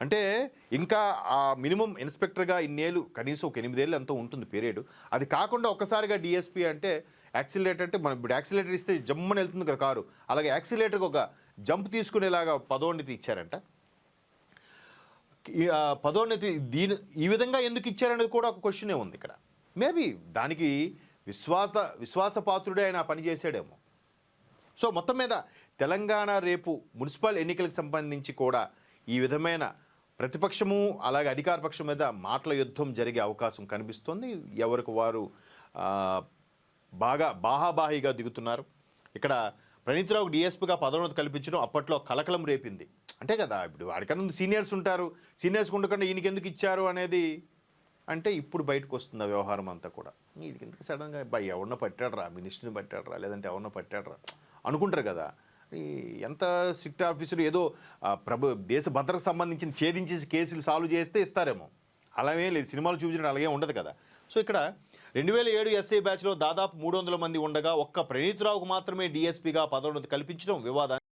అంటే ఇంకా ఆ మినిమం ఇన్స్పెక్టర్గా ఇన్నేళ్ళు కనీసం ఒక 8 ఏళ్ళు ఎంతో ఉంటుంది పీరియడ్. అది కాకుండా ఒక్కసారిగా డీఎస్పీ అంటే యాక్సిలరేటర్ అంటే మనం ఇప్పుడు యాక్సిలరేటర్ ఇస్తే జమ్మని వెళ్తుంది కదా కారు. అలాగే యాక్సిలరేటర్కి ఒక జంప్ తీసుకునేలాగా పదోన్నతి ఇచ్చారంట. పదోన్నతి ఈ విధంగా ఎందుకు ఇచ్చారనేది కూడా ఒక క్వశ్చనే ఉంది ఇక్కడ. మేబీ దానికి విశ్వాసపాత్రుడే ఆయన పని చేశాడేమో. సో మొత్తం మీద తెలంగాణ రేపు మున్సిపల్ ఎన్నికలకు సంబంధించి కూడా ఈ విధమైన ప్రతిపక్షము అలాగే అధికార పక్షం మీద మాటల యుద్ధం జరిగే అవకాశం కనిపిస్తోంది. ఎవరికి వారు బాగా బాహాబాహిగా దిగుతున్నారు. ఇక్కడ ప్రణీత్రావుకు డిఎస్పీగా పదోన్నతి కల్పించడం అప్పట్లో కలకలం రేపింది. అంటే కదా ఇప్పుడు వాడికన్నా సీనియర్స్ ఉంటారు, సీనియర్స్ ఉండకుండా ఈయనకి ఎందుకు ఇచ్చారు అనేది అంటే ఇప్పుడు బయటకు వస్తుంది ఆ వ్యవహారం అంతా కూడా. వీడికి ఎందుకు సడన్గా ఎవరినో పట్టాడరా, మినిస్టర్ని పట్టాడరా, లేదంటే ఎవరినో పట్టాడరా అనుకుంటారు కదా. ఎంత స్ట్రిక్ట్ ఆఫీసర్ ఏదో దేశ భద్రతకు సంబంధించిన ఛేదించేసి కేసులు సాల్వ్ చేస్తే ఇస్తారేమో. అలాగే లేదు, సినిమాలు చూపించడం అలాగే ఉండదు కదా. సో ఇక్కడ 2007 ఎస్ఐ బ్యాచ్లో దాదాపు 300 మంది ఉండగా ఒక్క ప్రణీత్రావుకు మాత్రమే డీఎస్పీగా పదోన్నతి కల్పించడం వివాదాన్ని